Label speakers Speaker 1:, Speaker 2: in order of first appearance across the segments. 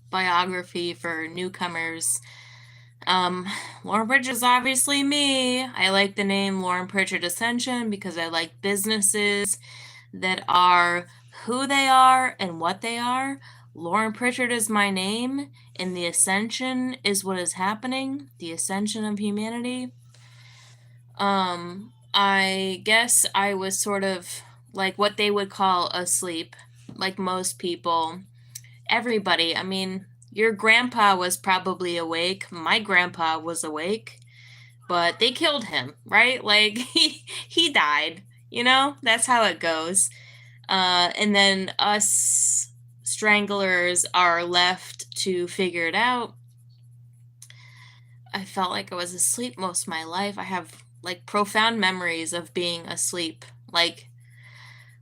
Speaker 1: biography for newcomers. Lauren Pritchard is obviously me. I like the name Lauren Pritchard Ascension because I like businesses that are who they are and what they are. Lauren Pritchard is my name, and the ascension is what is happening, the ascension of humanity. I guess I was sort of like what they would call asleep, like most people. Everybody, I mean, your grandpa was probably awake. My grandpa was awake, but they killed him, right? Like he died. That's how it goes. And then us stranglers are left to figure it out. I felt like I was asleep most of my life. I have like profound memories of being asleep. Like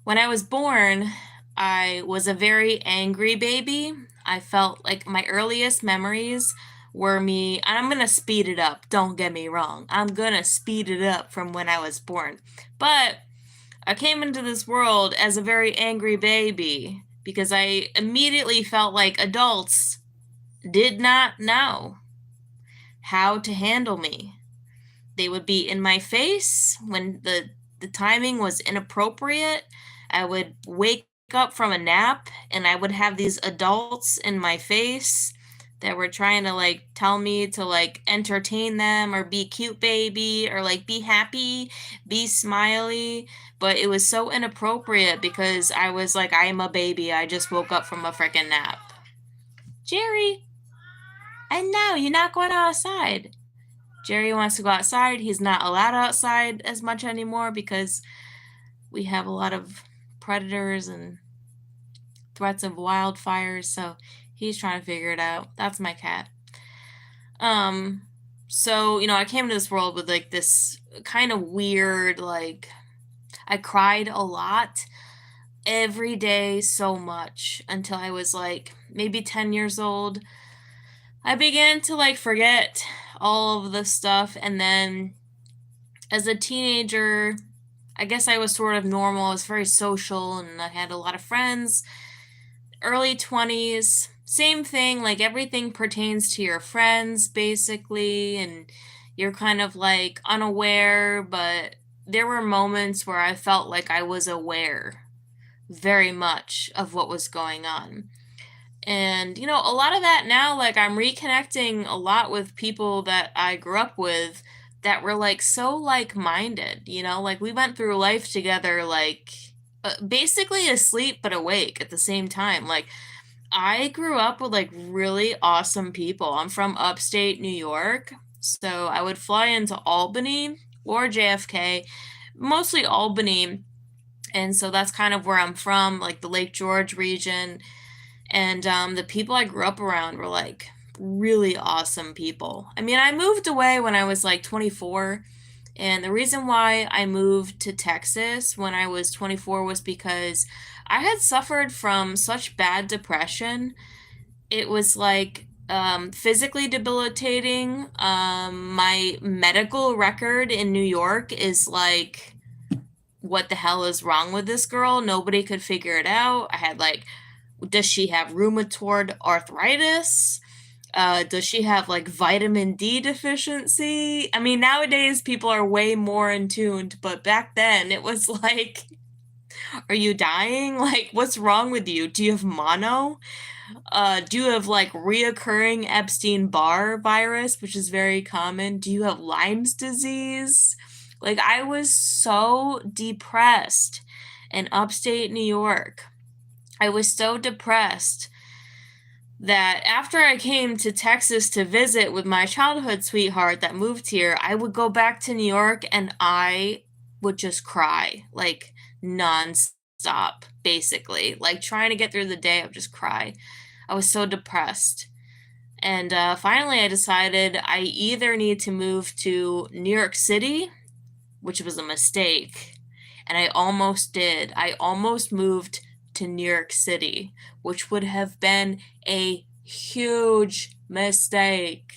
Speaker 1: when I was born, I was a very angry baby. I felt like my earliest memories were me, and I'm gonna speed it up, don't get me wrong. I'm gonna speed it up from when I was born. But I came into this world as a very angry baby because I immediately felt like adults did not know how to handle me. They would be in my face when the timing was inappropriate. I would wake up from a nap and I would have these adults in my face that were trying to like tell me to like entertain them or be cute baby or like be happy, be smiley, but it was so inappropriate because I was like I'm a baby. I just woke up from a freaking nap. Jerry, I know you're not going outside. Jerry wants to go outside. He's not allowed outside as much anymore because we have a lot of predators and threats of wildfires, so he's trying to figure it out. That's my cat. Um, so, I came to this world with like this kind of weird, like, I cried a lot every day so much until I was like maybe 10 years old. I began to like forget all of the stuff, and then as a teenager, I guess I was sort of normal. I was very social and I had a lot of friends. Early 20s, same thing, like everything pertains to your friends basically, and you're kind of like unaware, but there were moments where I felt like I was aware very much of what was going on. And, a lot of that now, like, I'm reconnecting a lot with people that I grew up with that were, like, so like minded, like, we went through life together, like, basically asleep but awake at the same time. Like, I grew up with, like, really awesome people. I'm from upstate New York, so I would fly into Albany or JFK, mostly Albany. And so that's kind of where I'm from, like the Lake George region. And the people I grew up around were like really awesome people. I mean, I moved away when I was like 24. And the reason why I moved to Texas when I was 24 was because I had suffered from such bad depression. It was like physically debilitating. My medical record in New York is like, what the hell is wrong with this girl? Nobody could figure it out. I had like, does she have rheumatoid arthritis? Does she have like vitamin D deficiency? I mean, nowadays people are way more in tuned, but back then it was like, are you dying? Like, what's wrong with you? Do you have mono? Do you have like reoccurring Epstein-Barr virus, which is very common? Do you have Lyme's disease? Like, I was so depressed in upstate New York. I was so depressed that after I came to Texas to visit with my childhood sweetheart that moved here, I would go back to New York and I would just cry like nonstop, basically. Like trying to get through the day, I would just cry. I was so depressed. And finally, I decided I either need to move to New York City, which was a mistake, and I almost did. I almost moved to New York City, which would have been a huge mistake.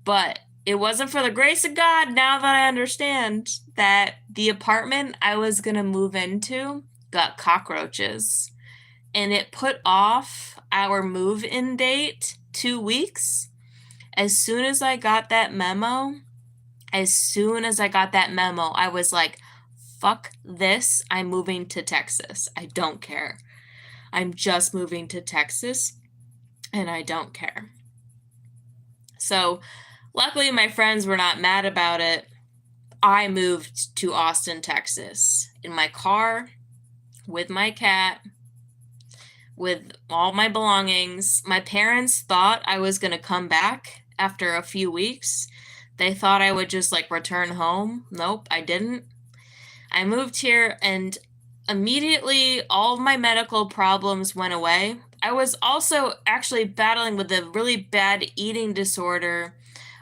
Speaker 1: But it wasn't for the grace of God now that I understand that the apartment I was going to move into got cockroaches and it put off, our move-in date 2 weeks. As soon as I got that memo, I was like, fuck this. I'm moving to Texas. I don't care. I'm just moving to Texas and I don't care. So luckily my friends were not mad about it. I moved to Austin, Texas in my car with my cat, with all my belongings. My parents thought I was going to come back after a few weeks. They thought I would just like return home. Nope, I didn't. I moved here and immediately all of my medical problems went away. I was also actually battling with a really bad eating disorder.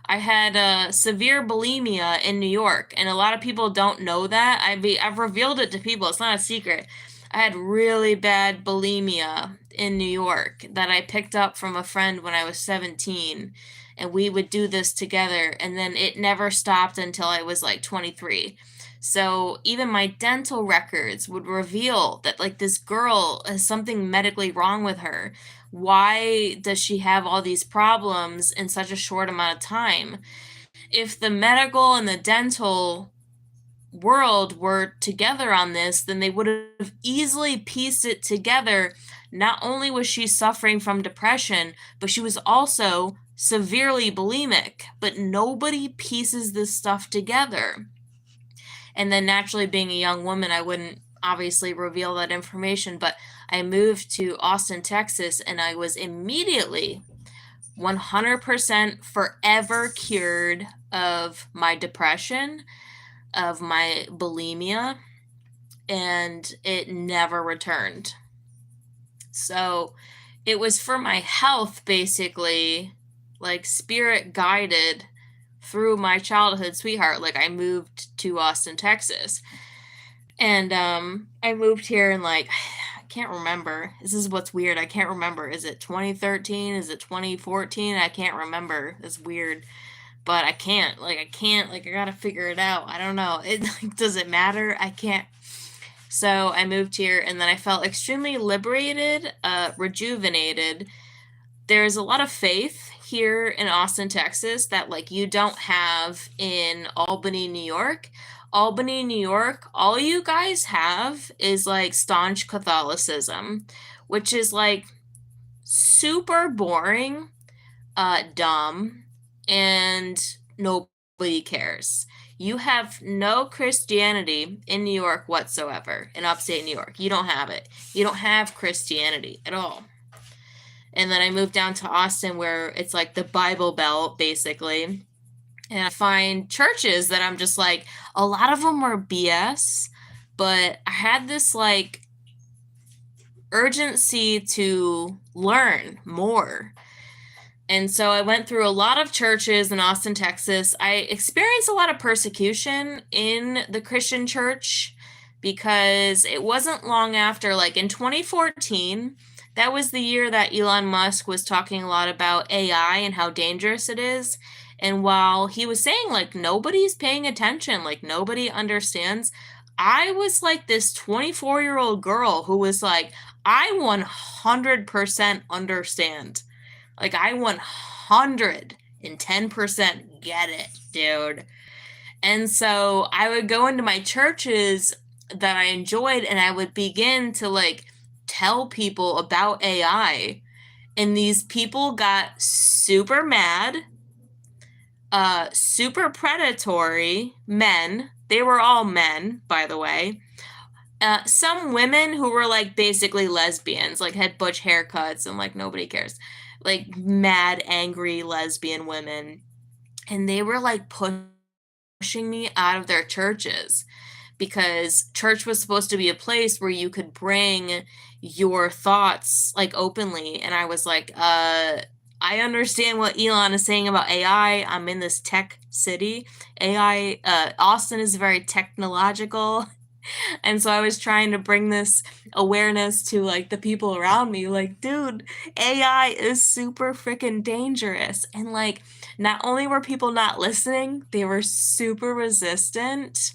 Speaker 1: I had severe bulimia in New York, and a lot of people don't know that. I've revealed it to people. It's not a secret. I had really bad bulimia in New York that I picked up from a friend when I was 17, and we would do this together, and then it never stopped until I was like 23. So even my dental records would reveal that like this girl has something medically wrong with her. Why does she have all these problems in such a short amount of time? If the medical and the dental world were together on this, then they would have easily pieced it together. Not only was she suffering from depression, but she was also severely bulimic. But nobody pieces this stuff together. And then naturally, being a young woman, I wouldn't obviously reveal that information, but I moved to Austin, Texas, and I was immediately 100% forever cured of my depression, of my bulimia, and it never returned. So it was for my health, basically, like spirit guided through my childhood sweetheart. Like I moved to Austin, Texas. And I moved here in like, I can't remember. This is what's weird. I can't remember. Is it 2013? Is it 2014? I can't remember. It's weird. But I can't. I gotta figure it out. I don't know. Does it matter? I can't. So I moved here and then I felt extremely liberated, rejuvenated. There's a lot of faith here in Austin, Texas that like you don't have in Albany, New York. Albany, New York, all you guys have is like staunch Catholicism, which is like super boring, dumb, and nobody cares. You have no Christianity in New York whatsoever, in upstate New York. You don't have it. You don't have Christianity at all. And then I moved down to Austin where it's like the Bible Belt, basically. And I find churches that I'm just like, a lot of them were BS, but I had this like urgency to learn more. And so I went through a lot of churches in Austin, Texas. I experienced a lot of persecution in the Christian church because it wasn't long after, like in 2014, that was the year that Elon Musk was talking a lot about AI and how dangerous it is. And while he was saying, like, nobody's paying attention, like, nobody understands, I was like this 24-year-old girl who was like, I 100% understand. Like, I 110% get it, dude. And so I would go into my churches that I enjoyed and I would begin to, like, tell people about AI. And these people got super mad, super predatory men. They were all men, by the way. Some women who were, like, basically lesbians, like, had butch haircuts and, like, nobody cares. Like, mad, angry lesbian women. And they were, like, pushing me out of their churches because church was supposed to be a place where you could bring your thoughts, like, openly. And I was like, I understand what Elon is saying about AI. I'm in this tech city. AI, Austin is very technological. And so I was trying to bring this awareness to like the people around me, like, dude, AI is super freaking dangerous. And like, not only were people not listening, they were super resistant.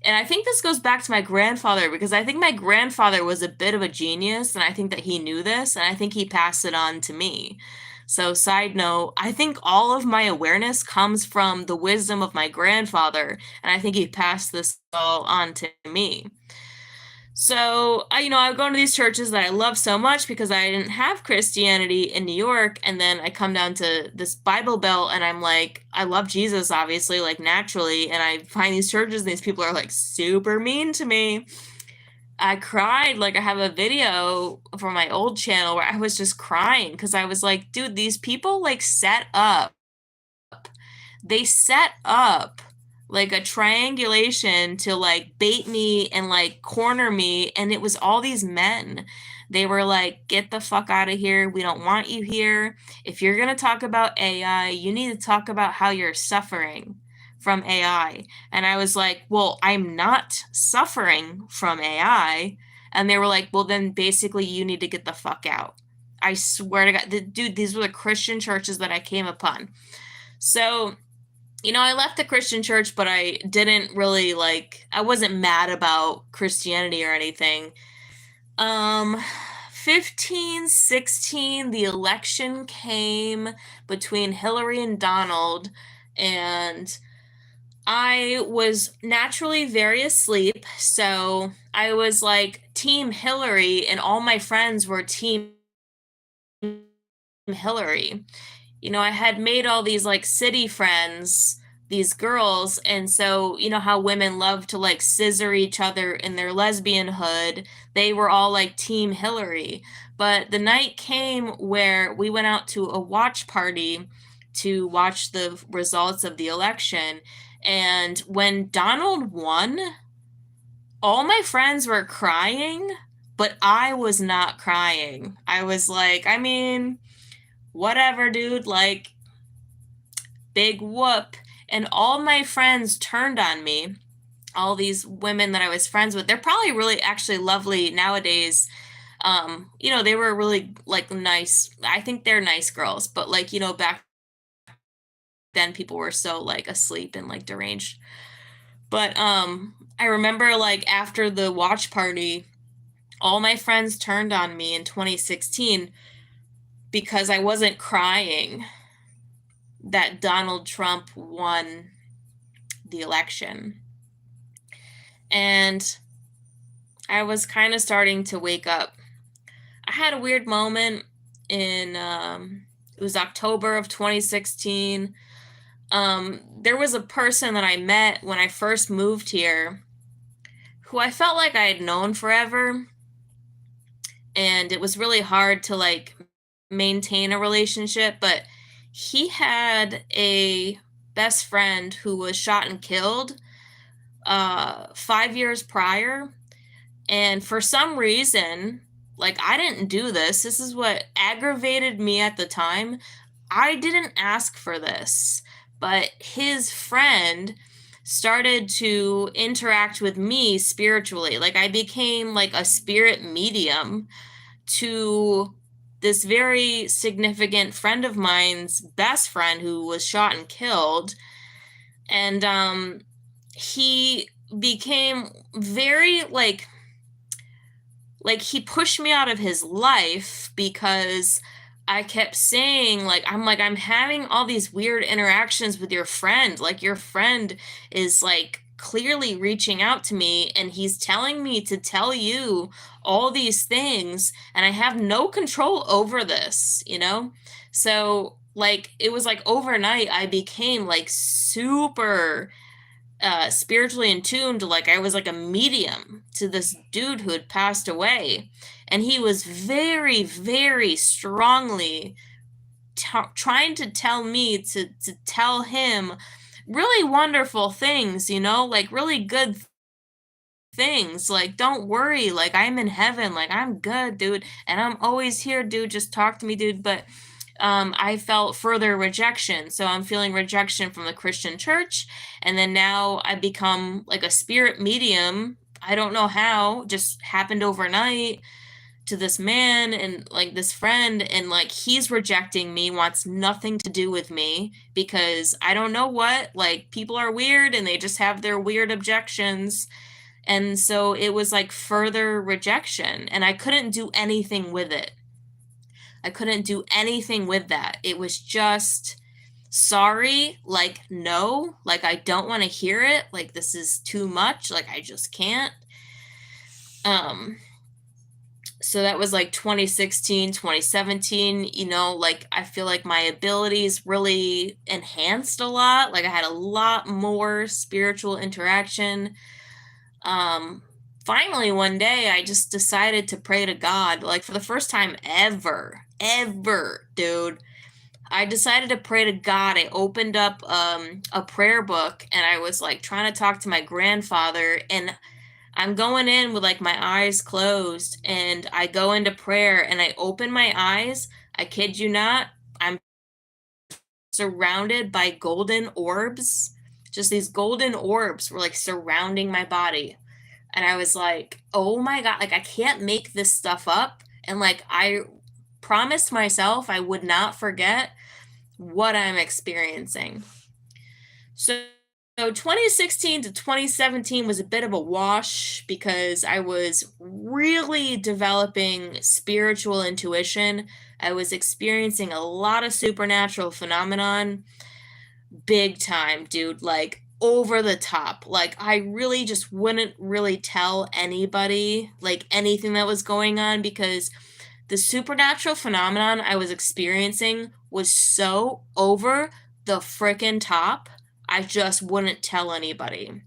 Speaker 1: And I think this goes back to my grandfather because I think my grandfather was a bit of a genius, and I think that he knew this, and I think he passed it on to me. So, side note, I think all of my awareness comes from the wisdom of my grandfather, and I think he passed this all on to me. So, I would go to these churches that I love so much because I didn't have Christianity in New York. And then I come down to this Bible Belt and I'm like, I love Jesus, obviously, like naturally. And I find these churches and these people are like super mean to me. I cried. Like, I have a video from my old channel where I was just crying because I was like, dude, these people like they set up like a triangulation to like bait me and like corner me, and it was all these men. They were like, get the fuck out of here, we don't want you here. If you're going to talk about AI, you need to talk about how you're suffering from AI. And I was like, well, I'm not suffering from AI. And they were like, well, then basically you need to get the fuck out. I swear to God, dude, these were the Christian churches that I came upon. So I left the Christian church, but I didn't really I wasn't mad about Christianity or anything. 15, 16, the election came between Hillary and Donald, and I was naturally very asleep. So I was like Team Hillary, and all my friends were Team Hillary. I had made all these like city friends, these girls, and so how women love to like scissor each other in their lesbian hood. They were all like Team Hillary. But the night came where we went out to a watch party to watch the results of the election. And when Donald won, all my friends were crying, but I was not crying. I was like, I mean, whatever, dude, like, big whoop. And all my friends turned on me. All these women that I was friends with, they're probably really actually lovely nowadays. They were really like nice. I think they're nice girls, but like, back then people were so like asleep and like deranged. But I remember like after the watch party, all my friends turned on me in 2016 because I wasn't crying that Donald Trump won the election. And I was kind of starting to wake up. I had a weird moment in, it was October of 2016. There was a person that I met when I first moved here who I felt like I had known forever. And it was really hard to like maintain a relationship, but he had a best friend who was shot and killed 5 years prior. And for some reason, like, I didn't do this. This is what aggravated me at the time. I didn't ask for this, but his friend started to interact with me spiritually. Like, I became like a spirit medium to this very significant friend of mine's best friend who was shot and killed. And he became very like he pushed me out of his life because I kept saying I'm having all these weird interactions with your friend. Like, your friend is like clearly reaching out to me and he's telling me to tell you all these things and I have no control over this, So like it was like overnight I became like super spiritually in tune to, like, I was like a medium to this dude who had passed away. And he was very, very strongly trying to tell me to tell him really wonderful things, like really good things. Like, don't worry, like, I'm in heaven, like, I'm good, dude. And I'm always here, dude. Just talk to me, dude. But I felt further rejection. So I'm feeling rejection from the Christian church. And then now I become like a spirit medium. I don't know how, just happened overnight. to this man and like this friend, and like he's rejecting me, wants nothing to do with me because I don't know what, like people are weird and they just have their weird objections. And so it was like further rejection, and I couldn't do anything with it. I couldn't do anything with that. It was just sorry, like no, like I don't want to hear it, like this is too much, like I just can't. Um so that was like 2016, 2017, like I feel like my abilities really enhanced a lot. Like I had a lot more spiritual interaction. Um, Finally, one day, I just decided to pray to God, like for the first time ever, dude. I decided to pray to God. I opened up a prayer book and I was like trying to talk to my grandfather, and I'm going in with like my eyes closed, and I go into prayer and I open my eyes. I kid you not, I'm surrounded by golden orbs. Just these golden orbs were like surrounding my body. And I was like, oh my God, like I can't make this stuff up. And like I promised myself I would not forget what I'm experiencing. So 2016 to 2017 was a bit of a wash because I was really developing spiritual intuition. I was experiencing a lot of supernatural phenomenon, big time, dude, like over the top. Like I really just wouldn't really tell anybody like anything that was going on because the supernatural phenomenon I was experiencing was so over the frickin' top. I just wouldn't tell anybody.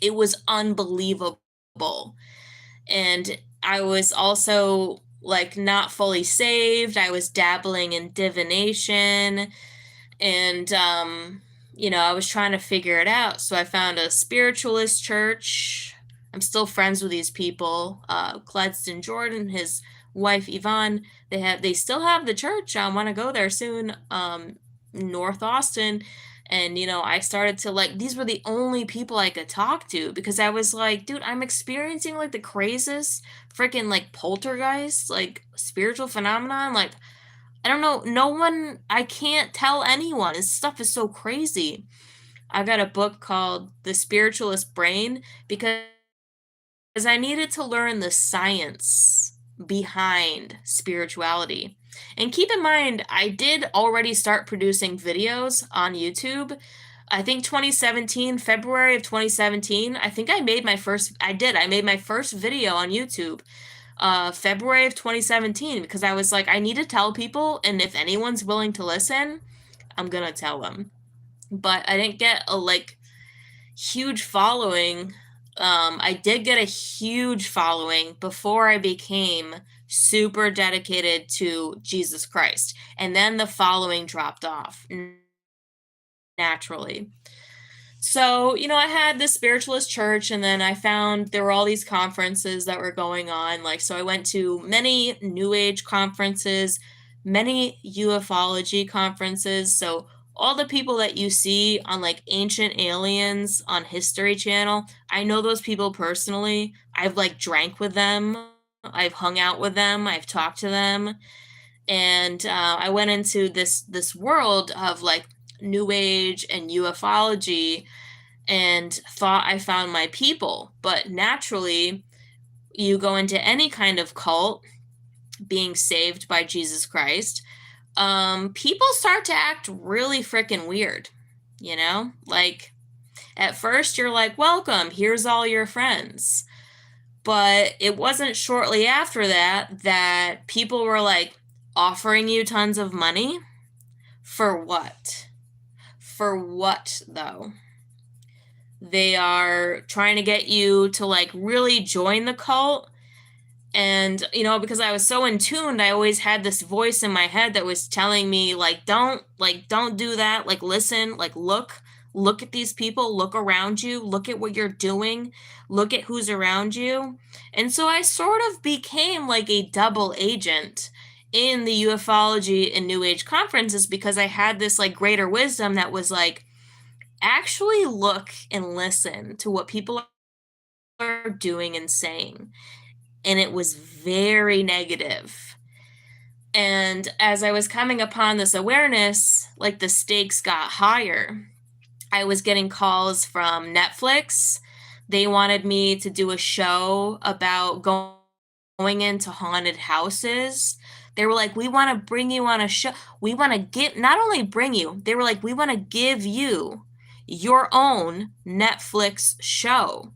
Speaker 1: It was unbelievable. And I was also like not fully saved. I was dabbling in divination, and I was trying to figure it out. So I found a spiritualist church. I'm still friends with these people. Cledston Jordan, his wife Yvonne, they still have the church. I want to go there soon. North Austin. And I started to like, these were the only people I could talk to because I was like, dude, I'm experiencing like the craziest freaking like poltergeist, like spiritual phenomenon. Like, I don't know, no one, I can't tell anyone. This stuff is so crazy. I got a book called The Spiritualist Brain because I needed to learn the science behind spirituality. And keep in mind, I did already start producing videos on YouTube. I think 2017, February of 2017, I think I made my first video on YouTube, February of 2017, because I was like, I need to tell people, and if anyone's willing to listen, I'm gonna tell them. But I didn't get a like huge following. I did get a huge following before I became super dedicated to Jesus Christ. And then the following dropped off naturally. So, I had this spiritualist church, and then I found there were all these conferences that were going on. Like, so I went to many New Age conferences, many ufology conferences. So, all the people that you see on like Ancient Aliens on History Channel, I know those people personally. I've like drank with them, I've hung out with them, I've talked to them, and I went into this world of like New Age and ufology and thought I found my people. But naturally, you go into any kind of cult, being saved by Jesus Christ, people start to act really freaking weird. Like at first you're like, welcome, here's all your friends. But it wasn't shortly after that people were like offering you tons of money. For what? For what, though? They are trying to get you to like really join the cult. And, because I was so in tune, I always had this voice in my head that was telling me don't do that. Like, listen, like, look at these people, look around you, look at what you're doing, look at who's around you. And so I sort of became like a double agent in the ufology and New Age conferences because I had this like greater wisdom that was like, actually look and listen to what people are doing and saying. and it was very negative. And as I was coming upon this awareness, like the stakes got higher. I was getting calls from Netflix. They wanted me to do a show about going into haunted houses. They were like, we want to bring you on a show. We want to give, not only bring you, they were like, we want to give you your own Netflix show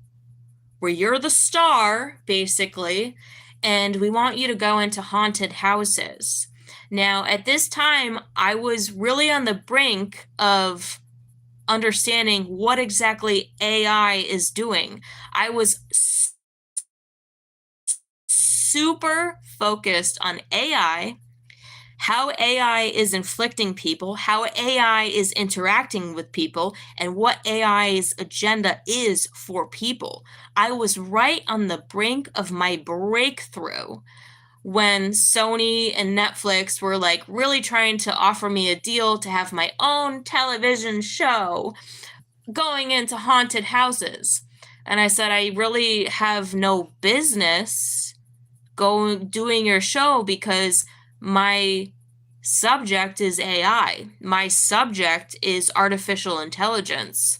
Speaker 1: where you're the star, basically, and we want you to go into haunted houses. Now, at this time, I was really on the brink of understanding what exactly AI is doing. I was super focused on AI, how AI is inflicting people, how AI is interacting with people, and what AI's agenda is for people. I was right on the brink of my breakthrough when Sony and Netflix were like really trying to offer me a deal to have my own television show going into haunted houses. And I said, I really have no business doing your show because my subject is AI. My subject is artificial intelligence.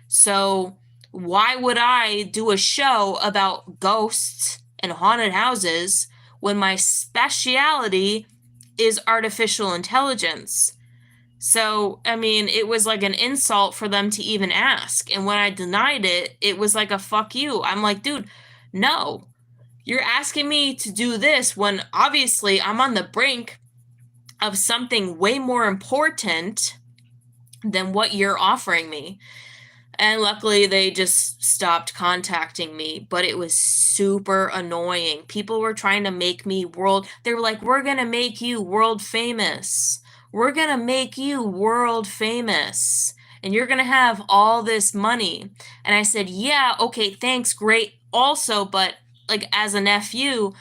Speaker 1: So why would I do a show about ghosts and haunted houses when my speciality is artificial intelligence? So, I mean, it was like an insult for them to even ask. And when I denied it, it was like a fuck you. I'm like, dude, no. You're asking me to do this when obviously I'm on the brink of something way more important than what you're offering me. And luckily, they just stopped contacting me, but it was super annoying. People were trying to make me they were like, we're going to make you world famous. We're going to make you world famous. And you're going to have all this money. And I said, yeah, okay, thanks, great. Also, but like as a nephew,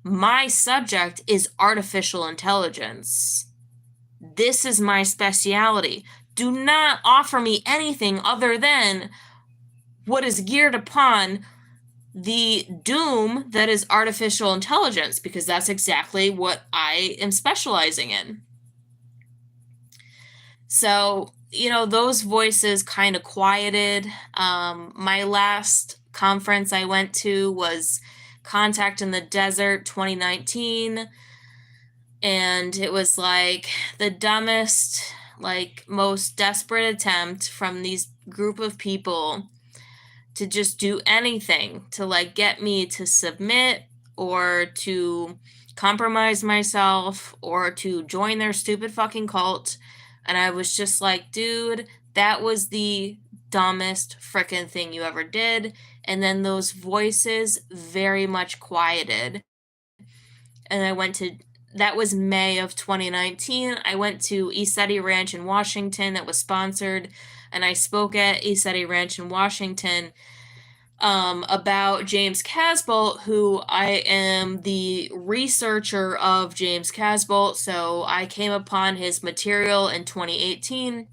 Speaker 1: my subject is artificial intelligence. This is my specialty. Do not offer me anything other than what is geared upon the doom that is artificial intelligence, because that's exactly what I am specializing in. So, those voices kind of quieted. My last conference I went to was Contact in the Desert 2019. And it was like the dumbest, like most desperate attempt from these group of people to just do anything to like get me to submit or to compromise myself or to join their stupid fucking cult. And I was just like, dude, that was the dumbest frickin' thing you ever did. And then those voices very much quieted. And that was May of 2019. I went to ECETI Ranch in Washington that was sponsored, and I spoke at ECETI Ranch in Washington about James Casbolt, who I am the researcher of James Casbolt. So I came upon his material in 2018.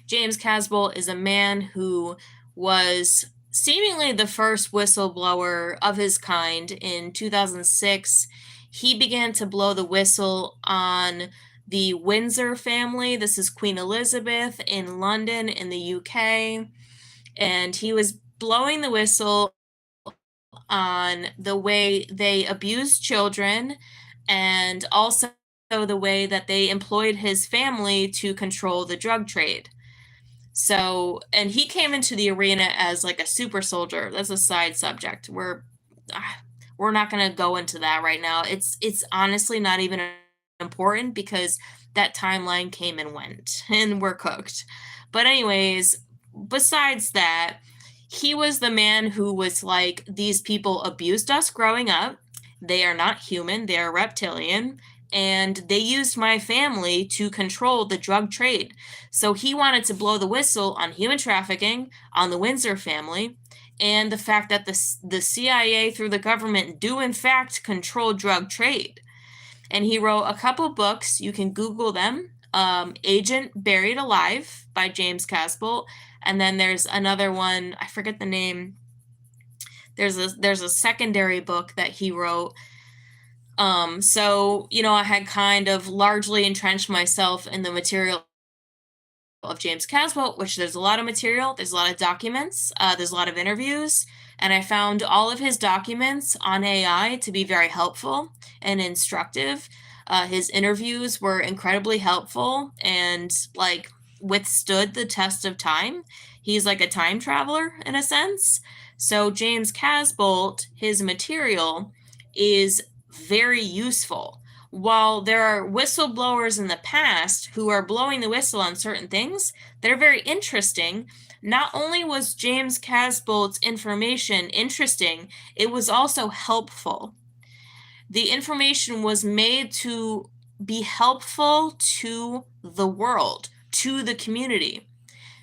Speaker 1: James Casbolt is a man who was seemingly the first whistleblower of his kind in 2006. He began to blow the whistle on the Windsor family. This is Queen Elizabeth in London in the UK. And he was blowing the whistle on the way they abused children and also the way that they employed his family to control the drug trade. So, and he came into the arena as like a super soldier. That's a side subject. We're not going to go into that right now. It's honestly not even important because that timeline came and went and we're cooked. But anyways, besides that, he was the man who was like, these people abused us growing up. They are not human. They are reptilian. And they used my family to control the drug trade. So he wanted to blow the whistle on human trafficking, on the Windsor family, and the fact that the CIA through the government do in fact control drug trade. And he wrote a couple books. You can Google them. Agent Buried Alive by James Casbolt. And then there's another one, I forget the name, There's a secondary book that he wrote. So, I had kind of largely entrenched myself in the material of James Casbolt, which there's a lot of material, there's a lot of documents, there's a lot of interviews, and I found all of his documents on AI to be very helpful and instructive. His interviews were incredibly helpful and like withstood the test of time. He's like a time traveler in a sense. So James Casbolt, his material is very useful. While there are whistleblowers in the past who are blowing the whistle on certain things that are very interesting, not only was James Casbolt's information interesting, it was also helpful. The information was made to be helpful to the world, to the community.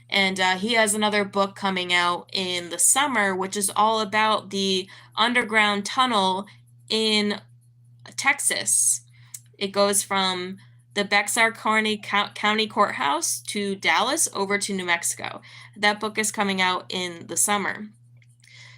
Speaker 1: And he has another book coming out in the summer, which is all about the underground tunnel in Texas. It goes from the Bexar County Courthouse to Dallas over to New Mexico. That book is coming out in the summer.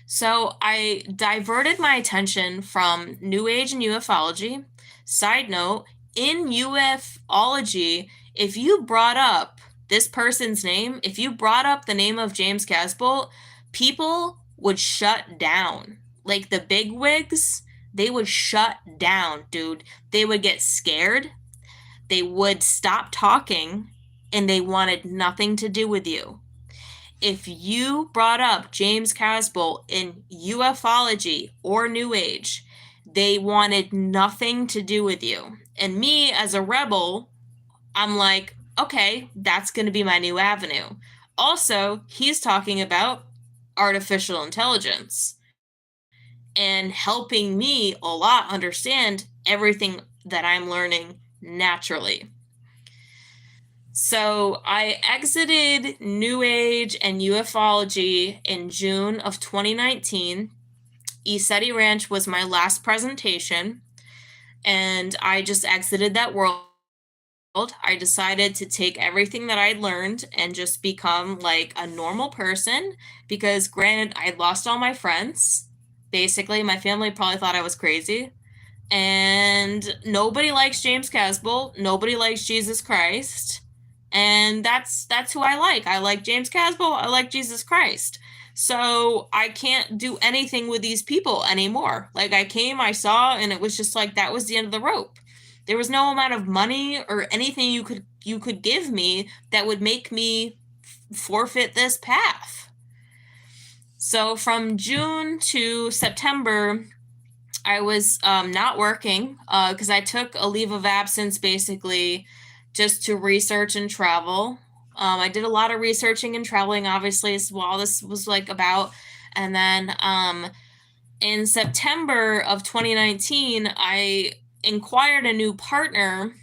Speaker 1: So I diverted my attention from New Age and ufology. Side note, in ufology, if you brought up this person's name, if you brought up the name of James Casbolt, people would shut down. Like the bigwigs, they would shut down, dude. They would get scared. They would stop talking and they wanted nothing to do with you. If you brought up James Casbolt in ufology or New Age, they wanted nothing to do with you. And me as a rebel, I'm like, okay, that's going to be my new avenue. Also, he's talking about artificial intelligence and helping me a lot understand everything that I'm learning naturally. So I exited New Age and ufology in June of 2019. ESETI Ranch was my last presentation, and I just exited that world. I decided to take everything that I'd learned and just become like a normal person because, granted, I lost all my friends. Basically, my family probably thought I was crazy. And nobody likes James Casbolt. Nobody likes Jesus Christ. And that's who I like. I like James Casbolt. I like Jesus Christ. So I can't do anything with these people anymore. Like I came, I saw, and it was just like that was the end of the rope. There was no amount of money or anything you could give me that would make me forfeit this path. So from June to September, I was not working because I took a leave of absence basically just to research and travel. I did a lot of researching and traveling, obviously, is what all this was like about. And then in September of 2019, I inquired a new partner.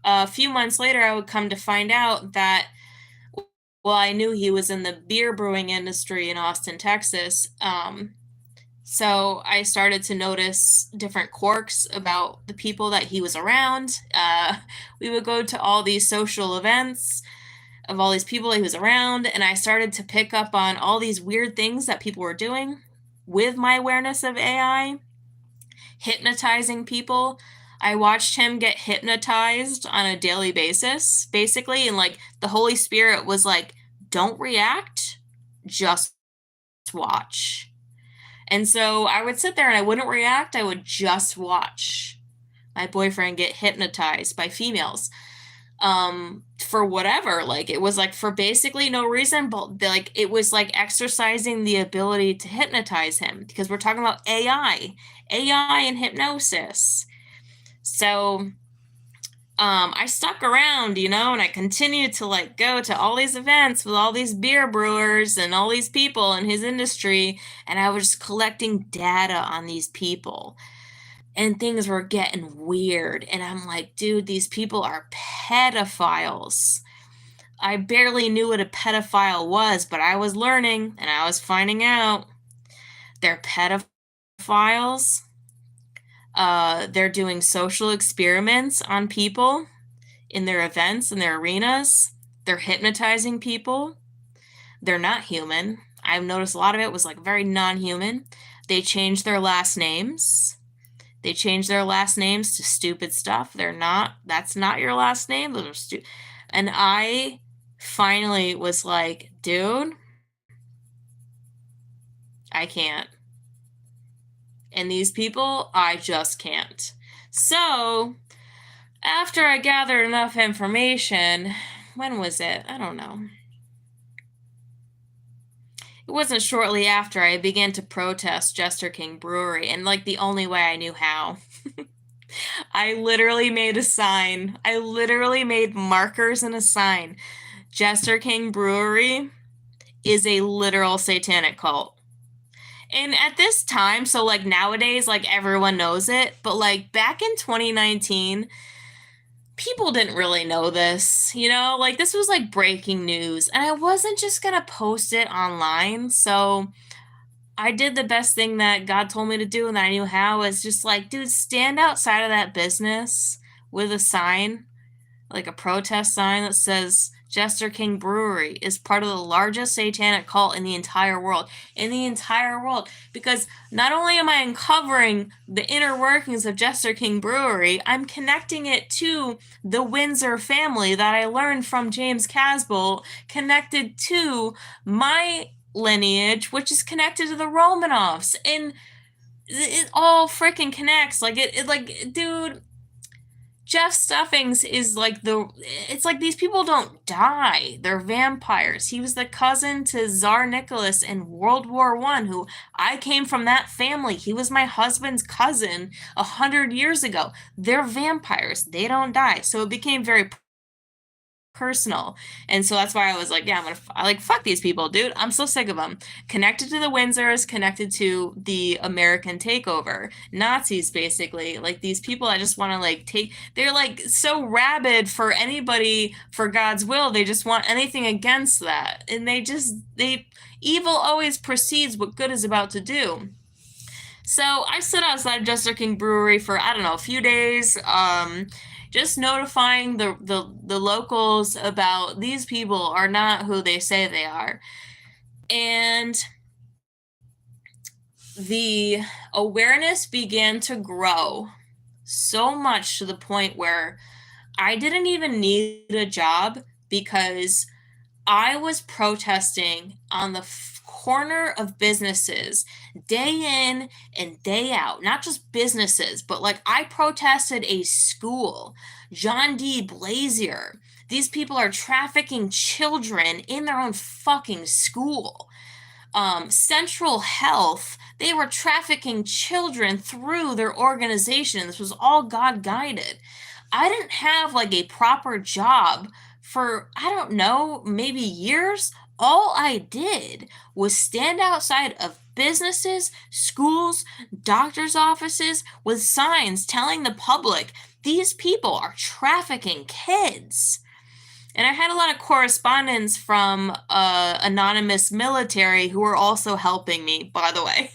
Speaker 1: A few months later, I would come to find out that, well, I knew he was in the beer brewing industry in Austin, Texas. So I started to notice different quirks about the people that he was around. We would go to all these social events of all these people that he was around, and I started to pick up on all these weird things that people were doing with my awareness of AI, hypnotizing people. I watched him get hypnotized on a daily basis, basically, and like the Holy Spirit was like, don't react, just watch. And so I would sit there and I wouldn't react. I would just watch my boyfriend get hypnotized by females for whatever. Like it was like for basically no reason, but like it was like exercising the ability to hypnotize him because we're talking about AI and hypnosis. So I stuck around, and I continued to like go to all these events with all these beer brewers and all these people in his industry, and I was just collecting data on these people. And things were getting weird, and I'm like, dude, these people are pedophiles. I barely knew what a pedophile was, but I was learning, and I was finding out they're pedophiles. They're doing social experiments on people in their events, in their arenas. They're hypnotizing people. They're not human. I've noticed a lot of it was like very non-human. They changed their last names. They changed their last names to stupid stuff. That's not your last name. Those are stupid. And I finally was like, dude, I can't. And these people, I just can't. So, after I gathered enough information, when was it? I don't know. It wasn't shortly after I began to protest Jester King Brewery, and like the only way I knew how. I literally made a sign. I literally made markers and a sign. Jester King Brewery is a literal satanic cult. And at this time, so like nowadays, like everyone knows it, but like back in 2019, people didn't really know this, you know? Like this was like breaking news, and I wasn't just gonna post it online. So I did the best thing that God told me to do and that I knew how, is just like, dude, stand outside of that business with a sign, like a protest sign that says Jester King Brewery is part of the largest satanic cult in the entire world. In the entire world. Because not only am I uncovering the inner workings of Jester King Brewery, I'm connecting it to the Windsor family that I learned from James Casbolt, connected to my lineage, which is connected to the Romanovs. And it all freaking connects. Like, like, dude, Jeff Stuffings is like it's like these people don't die. They're vampires. He was the cousin to Tsar Nicholas in World War I, who I came from that family. He was my husband's cousin 100 years ago. They're vampires. They don't die. So it became very personal. And so that's why I was like, yeah, I like, fuck these people, dude. I'm so sick of them. Connected to the Windsors, connected to the American takeover. Nazis, basically. Like, these people I just want to, like, they're, like, so rabid for anybody for God's will. They just want anything against that. And evil always precedes what good is about to do. So I stood outside Jester King Brewery for, I don't know, a few days, just notifying the locals about these people are not who they say they are. And the awareness began to grow so much to the point where I didn't even need a job, because I was protesting on the corner of businesses day in and day out. Not just businesses, but like I protested a school, John D. Blazier. These people are trafficking children in their own fucking school. Central Health, they were trafficking children through their organization. This was all God guided. I didn't have like a proper job for, I don't know, maybe years. All I did was stand outside of businesses, schools, doctors' offices with signs telling the public these people are trafficking kids. And I had a lot of correspondence from anonymous military who were also helping me, by the way.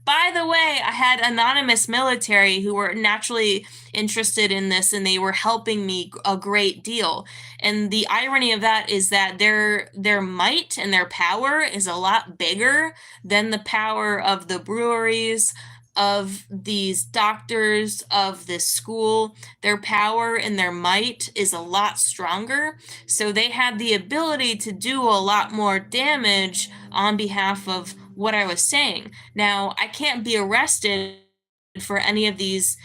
Speaker 1: By the way, I had anonymous military who were naturally interested in this, and they were helping me a great deal. And the irony of that is that their might and their power is a lot bigger than the power of the breweries, of these doctors, of this school. Their power and their might is a lot stronger. So they had the ability to do a lot more damage on behalf of what I was saying. Now, I can't be arrested for any of these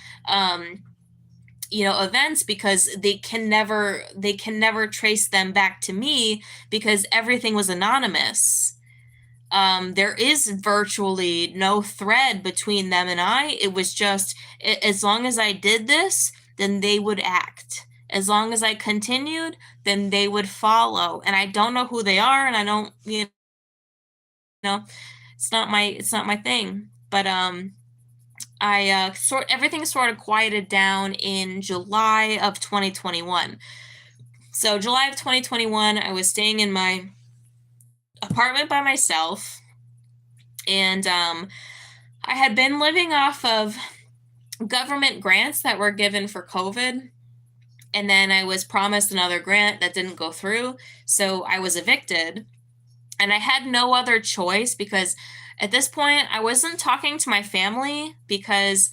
Speaker 1: events, because they can never trace them back to me, because everything was anonymous. There is virtually no thread between them and I. It was just, as long as I did this, then they would act. As long as I continued, then they would follow. And I don't know who they are, and I don't, it's not my thing. But everything sort of quieted down in July of 2021. So July of 2021, I was staying in my apartment by myself, and I had been living off of government grants that were given for COVID, and then I was promised another grant that didn't go through, so I was evicted, and I had no other choice, because At this point, I wasn't talking to my family because,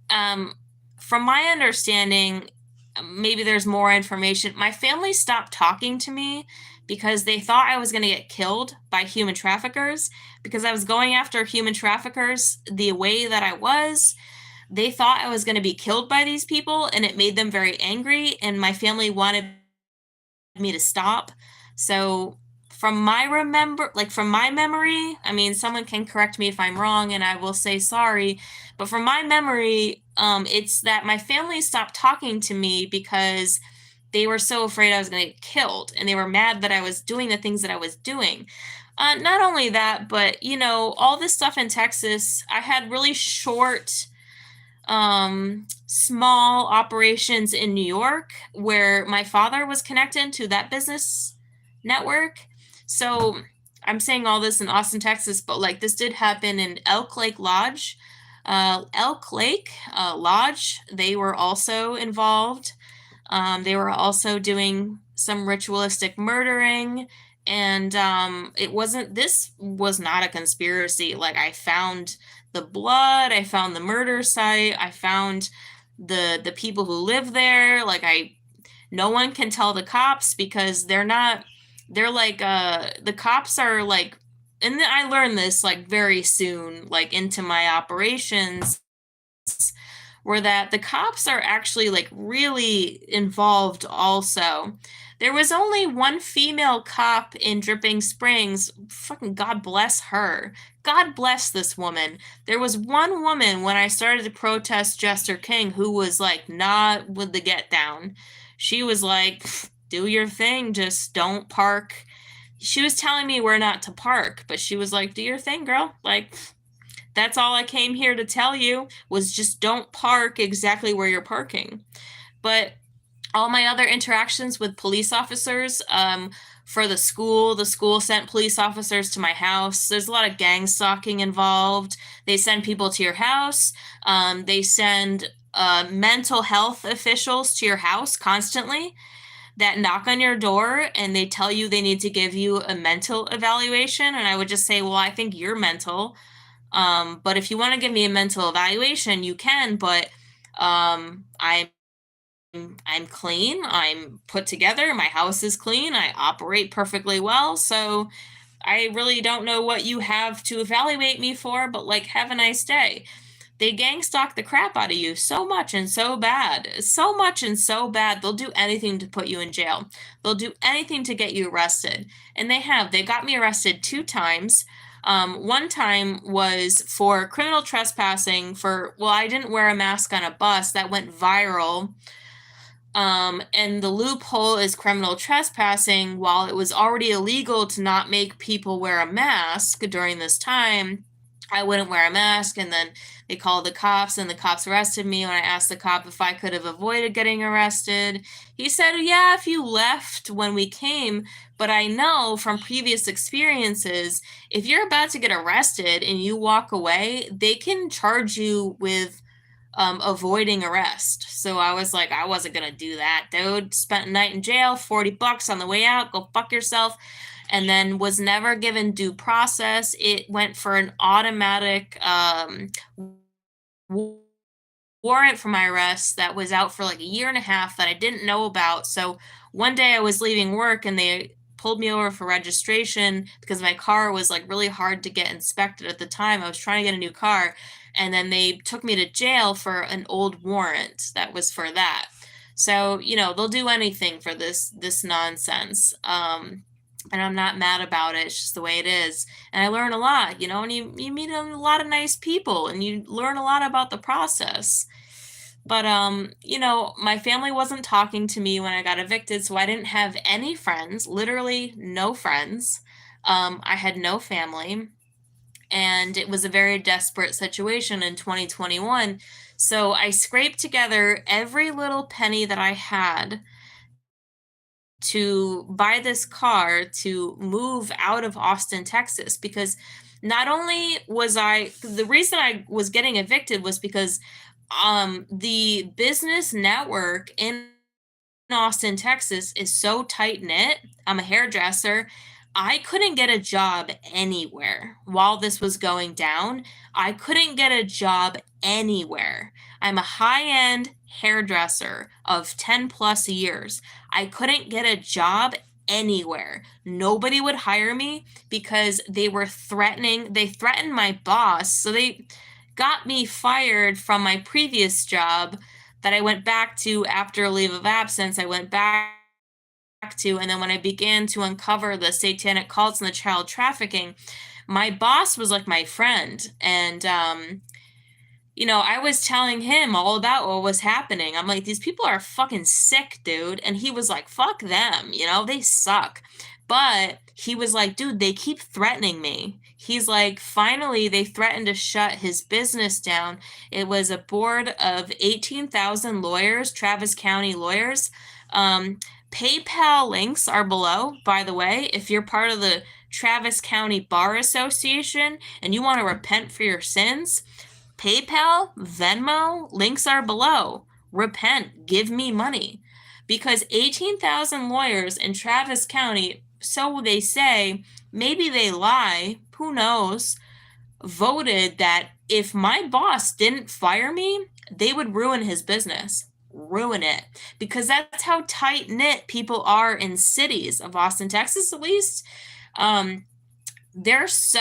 Speaker 1: um, from my understanding, maybe there's more information. My family stopped talking to me because they thought I was going to get killed by human traffickers because I was going after human traffickers the way that I was. They thought I was going to be killed by these people, and it made them very angry, and my family wanted me to stop. So from my memory, I mean, someone can correct me if I'm wrong and I will say sorry, but from my memory, it's that my family stopped talking to me because they were so afraid I was going to get killed, and they were mad that I was doing the things that I was doing. Not only that, but all this stuff in Texas, I had really short, small operations in New York where my father was connected to that business network. So I'm saying all this in Austin, Texas, but like this did happen in Elk Lake Lodge. Elk Lake Lodge, they were also involved. They were also doing some ritualistic murdering. And this was not a conspiracy. Like, I found the blood, I found the murder site, I found the people who live there. Like, no one can tell the cops because they're like, the cops are like, and then I learned this like very soon, like into my operations, were that the cops are actually like really involved also. There was only one female cop in Dripping Springs. Fucking God bless her. God bless this woman. There was one woman when I started to protest Jester King who was like not with the get down. She was like, do your thing, just don't park. She was telling me where not to park, but she was like, do your thing, girl. Like, that's all I came here to tell you, was just don't park exactly where you're parking. But all my other interactions with police officers, for the school sent police officers to my house. There's a lot of gang stalking involved. They send people to your house. They send mental health officials to your house constantly that knock on your door and they tell you they need to give you a mental evaluation. And I would just say, well, I think you're mental. But if you want to give me a mental evaluation, you can, but I'm clean, I'm put together, my house is clean, I operate perfectly well, so I really don't know what you have to evaluate me for, but like, have a nice day. They gang stalk the crap out of you so much and so bad. So much and so bad. They'll do anything to put you in jail. They'll do anything to get you arrested. And they have. They got me arrested 2 times. One time was for criminal trespassing I didn't wear a mask on a bus. That went viral. And the loophole is criminal trespassing. While it was already illegal to not make people wear a mask during this time, I wouldn't wear a mask, and then they called the cops, and the cops arrested me. When I asked the cop if I could have avoided getting arrested, he said, yeah, if you left when we came, but I know from previous experiences, if you're about to get arrested and you walk away, they can charge you with avoiding arrest. So I was like, I wasn't gonna do that, dude. Spent a night in jail, $40 on the way out, go fuck yourself. And then was never given due process. It went for an automatic warrant for my arrest that was out for like a year and a half that I didn't know about. So one day I was leaving work and they pulled me over for registration because my car was like really hard to get inspected at the time. I was trying to get a new car, and then they took me to jail for an old warrant that was for that. So, they'll do anything for this nonsense. And I'm not mad about it. It's just the way it is. And I learn a lot, and you meet a lot of nice people and you learn a lot about the process. But, my family wasn't talking to me when I got evicted, so I didn't have any friends, literally no friends. I had no family, and it was a very desperate situation in 2021. So I scraped together every little penny that I had to buy this car to move out of Austin, Texas, because not only the reason I was getting evicted was because the business network in Austin, Texas is so tight knit. I'm a hairdresser. I couldn't get a job anywhere while this was going down. I couldn't get a job anywhere. I'm a high-end hairdresser of 10 plus years. I couldn't get a job anywhere. Nobody would hire me because they threatened my boss. So they got me fired from my previous job that I went back to after a leave of absence. I went back to, and then when I began to uncover the satanic cults and the child trafficking, my boss was like my friend. And I was telling him all about what was happening. I'm like, these people are fucking sick, dude. And he was like, fuck them, they suck. But he was like, dude, they keep threatening me. He's like, finally, they threatened to shut his business down. It was a board of 18,000 lawyers, Travis County lawyers. PayPal links are below, by the way. If you're part of the Travis County Bar Association and you want to repent for your sins, PayPal, Venmo, links are below. Repent, give me money. Because 18,000 lawyers in Travis County, so they say, maybe they lie, who knows, voted that if my boss didn't fire me, they would ruin his business. Ruin it. Because that's how tight-knit people are in cities of Austin, Texas, at least. There's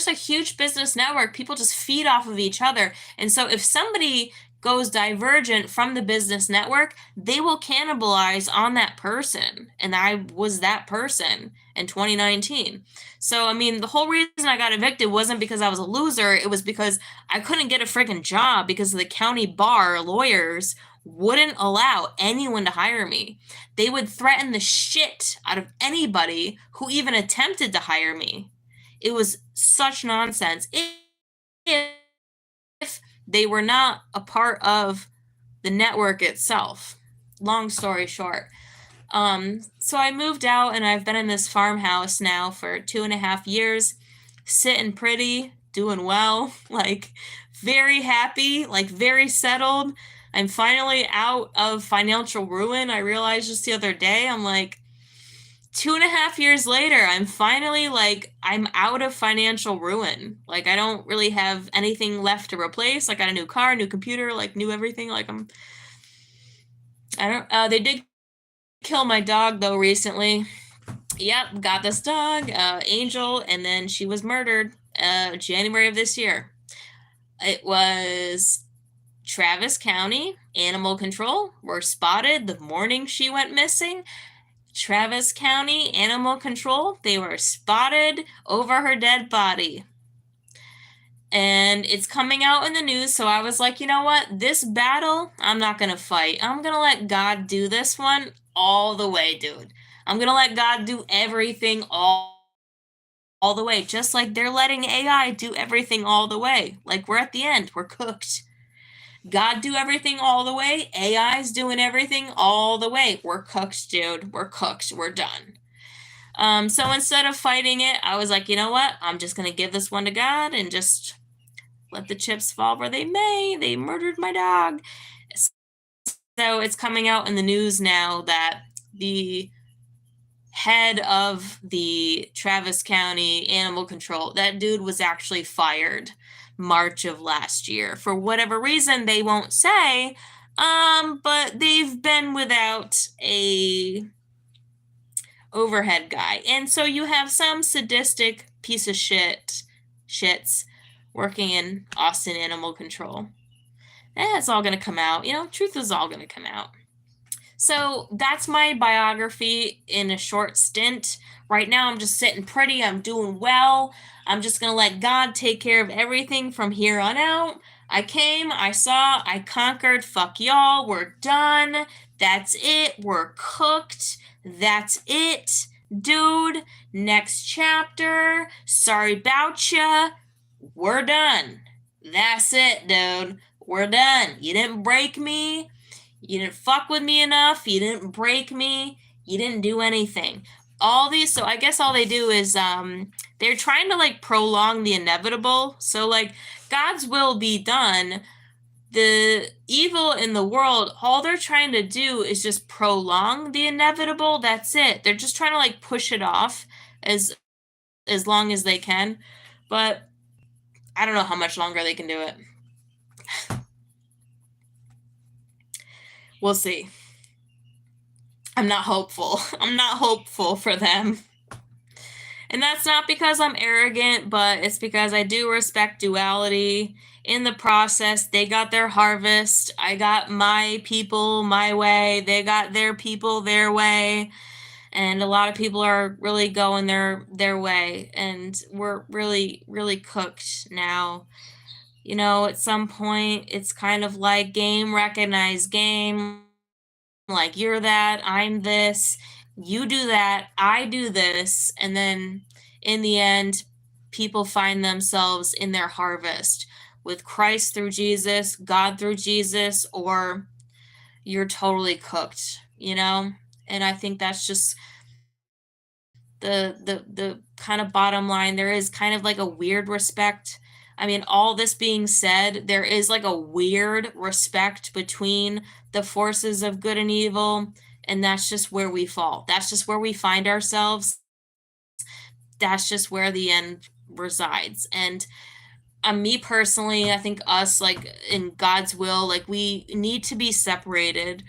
Speaker 1: a huge business network. People just feed off of each other. And so if somebody goes divergent from the business network, they will cannibalize on that person. And I was that person in 2019. So, I mean, the whole reason I got evicted wasn't because I was a loser. It was because I couldn't get a freaking job because the county bar lawyers wouldn't allow anyone to hire me. They would threaten the shit out of anybody who even attempted to hire me. It was such nonsense. If they were not a part of the network itself. Long story short. So I moved out and I've been in this farmhouse now for 2.5 years, sitting pretty, doing well, like very happy, like very settled. I'm finally out of financial ruin. I realized just the other day, I'm like, 2.5 years later, I'm finally I'm out of financial ruin. Like, I don't really have anything left to replace. I got a new car, new computer, new everything. They did kill my dog though recently. Yep, got this dog, Angel, and then she was murdered, January of this year. It was Travis County Animal Control were spotted the morning she went missing. Travis County Animal Control, they were spotted over her dead body. And it's coming out in the news, so I was like, you know what? This battle, I'm not going to fight. I'm going to let God do this one all the way, dude. I'm going to let God do everything all the way, just like they're letting AI do everything all the way. Like, we're at the end. We're cooked. God do everything all the way. AI's doing everything all the way. We're cooked, dude. We're cooked. We're done. So instead of fighting it, I was like, you know what? I'm just going to give this one to God and just let the chips fall where they may. They murdered my dog. So it's coming out in the news now that the head of the Travis County Animal Control, that dude was actually fired March of last year. For whatever reason, they won't say, but they've been without a overhead guy. And so you have some sadistic piece of shits working in Austin Animal Control. And it's all going to come out. Truth is all going to come out. So that's my biography in a short stint. Right now, I'm just sitting pretty. I'm doing well. I'm just going to let God take care of everything from here on out. I came, I saw, I conquered. Fuck y'all. We're done. That's it. We're cooked. That's it. Dude, next chapter. Sorry about ya. We're done. That's it, dude. We're done. You didn't break me. You didn't fuck with me enough. You didn't break me. You didn't do anything. All these, so I guess all they do is they're trying to prolong the inevitable. So God's will be done. The evil in the world, all they're trying to do is just prolong the inevitable. That's it. They're just trying to push it off as long as they can. But I don't know how much longer they can do it. We'll see. I'm not hopeful. I'm not hopeful for them. And that's not because I'm arrogant, but it's because I do respect duality. In the process, they got their harvest. I got my people my way. They got their people their way. And a lot of people are really going their way. And we're really, really cooked now. You know, at some point, it's kind of like game, recognize game. Like, you're that, I'm this, you do that, I do this. And then in the end, people find themselves in their harvest with Christ through Jesus, God through Jesus, or you're totally cooked, you know? And I think that's just the kind of bottom line. There is kind of like a weird respect. I mean, all this being said, there is like a weird respect between the forces of good and evil, and that's just where we fall. That's just where we find ourselves. That's just where the end resides. And me personally, I think us, like, in God's will, like, we need to be separated,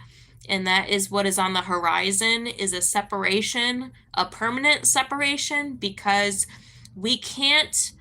Speaker 1: and that is what is on the horizon, is a separation, a permanent separation, because we can't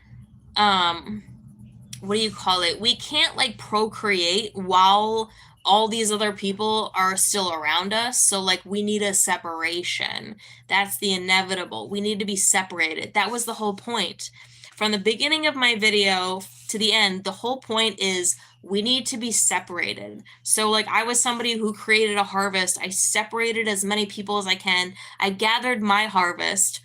Speaker 1: what do you call it? We can't like procreate while all these other people are still around us. So like we need a separation. That's the inevitable. We need to be separated. That was the whole point. From the beginning of my video to the end, the whole point is we need to be separated. So like I was somebody who created a harvest. I separated as many people as I can. I gathered my harvest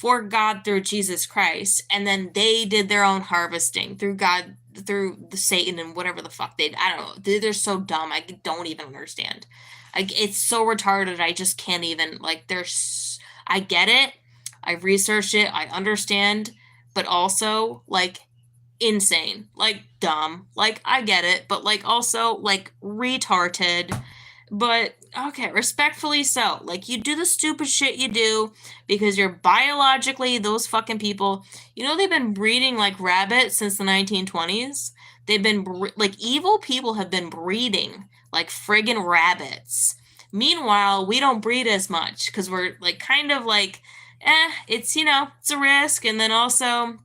Speaker 1: for God through Jesus Christ, and then they did their own harvesting through God, through the Satan and whatever the fuck I don't know. They're so dumb. I don't even understand. It's so retarded. I just can't even, like, I get it. I've researched it. I understand, but also like insane, like dumb. Like I get it, but like also like retarded. But okay, respectfully so. Like you do the stupid shit you do because you're biologically those fucking people. You know they've been breeding like rabbits since the 1920s. They've been like evil people have been breeding like friggin' rabbits. Meanwhile, we don't breed as much because we're like kind of like, it's, you know, it's a risk, and then also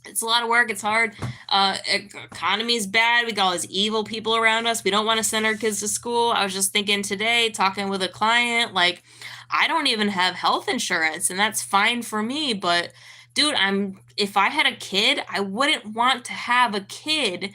Speaker 1: it's a lot of work. It's hard. Economy's bad. We got all these evil people around us. We don't want to send our kids to school. I was just thinking today, talking with a client, like, I don't even have health insurance, and that's fine for me. But dude, if I had a kid, I wouldn't want to have a kid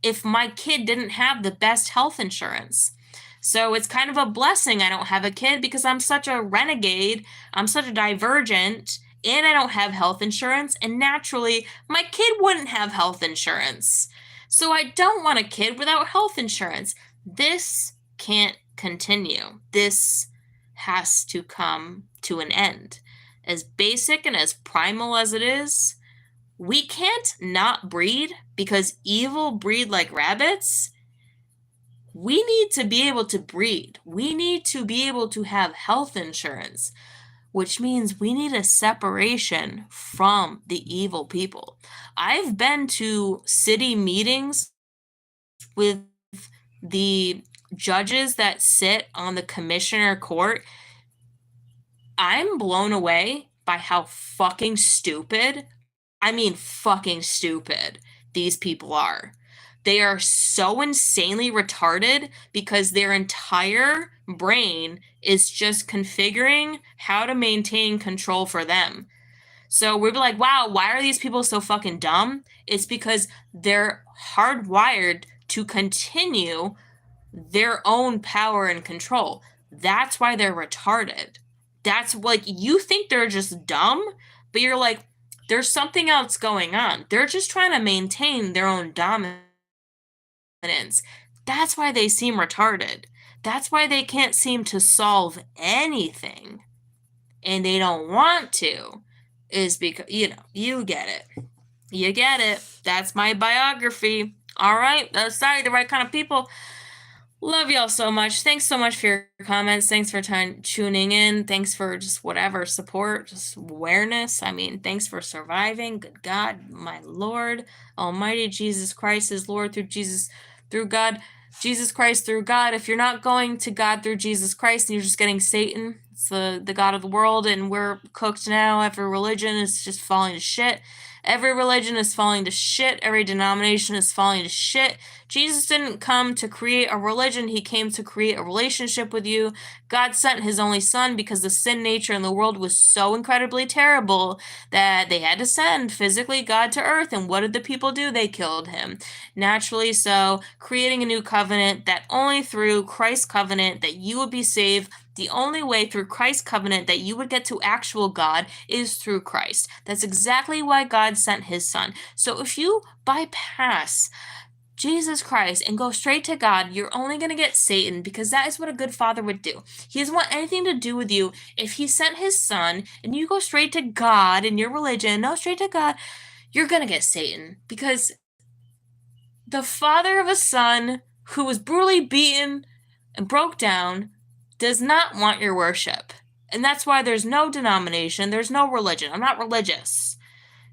Speaker 1: if my kid didn't have the best health insurance. So it's kind of a blessing I don't have a kid because I'm such a renegade. I'm such a divergent, and I don't have health insurance, and naturally, my kid wouldn't have health insurance. So I don't want a kid without health insurance. This can't continue. This has to come to an end. As basic and as primal as it is, we can't not breed because evil breed like rabbits. We need to be able to breed. We need to be able to have health insurance, which means we need a separation from the evil people. I've been to city meetings with the judges that sit on the commissioner court. I'm blown away by how fucking stupid, I mean fucking stupid, these people are. They are so insanely retarded because their entire brain is just configuring how to maintain control for them. So we're like, wow, why are these people so fucking dumb? It's because they're hardwired to continue their own power and control. That's why they're retarded. That's like, you think they're just dumb, but you're like, there's something else going on. They're just trying to maintain their own dominance. That's why they seem retarded. That's why they can't seem to solve anything. And they don't want to. Is because, you know, you get it. You get it. That's my biography. All right. Sorry, the right kind of people. Love y'all so much. Thanks so much for your comments. Thanks for tuning in. Thanks for just whatever support, just awareness. I mean, thanks for surviving. Good God, my Lord, Almighty Jesus Christ is Lord through Jesus, through God, Jesus Christ through God. If you're not going to God through Jesus Christ and you're just getting Satan, it's the God of the world, and we're cooked now. Every religion is just falling to shit. Every religion is falling to shit. Every denomination is falling to shit. Jesus didn't come to create a religion. He came to create a relationship with you. God sent his only son because the sin nature in the world was so incredibly terrible that they had to send physically God to earth. And what did the people do? They killed him. Naturally so, creating a new covenant that only through Christ's covenant that you would be saved. The only way through Christ's covenant that you would get to actual God is through Christ. That's exactly why God sent his son. So if you bypass Jesus Christ and go straight to God, you're only going to get Satan, because that is what a good father would do. He doesn't want anything to do with you. If he sent his son and you go straight to God in your religion, no, straight to God, you're going to get Satan, because the father of a son who was brutally beaten and broke down does not want your worship. And that's why there's no denomination, there's no religion. I'm not religious.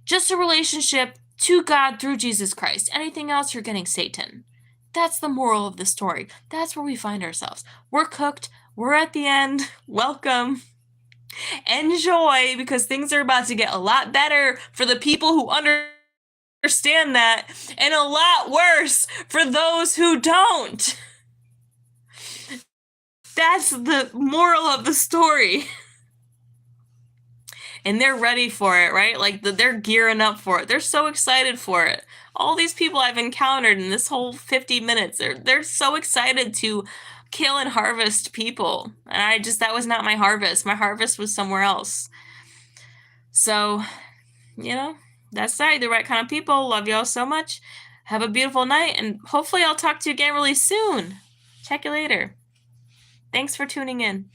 Speaker 1: Just a relationship to God through Jesus Christ. Anything else, you're getting Satan. That's the moral of the story. That's where we find ourselves. We're cooked. We're at the end. Welcome. Enjoy, because things are about to get a lot better for the people who understand that, and a lot worse for those who don't. That's the moral of the story. And they're ready for it, right? Like they're gearing up for it. They're so excited for it. All these people I've encountered in this whole 50 minutes, they're so excited to kill and harvest people. And that was not my harvest. My harvest was somewhere else. So, that's right. The right kind of people. Love y'all so much. Have a beautiful night, and hopefully I'll talk to you again really soon. Check you later. Thanks for tuning in.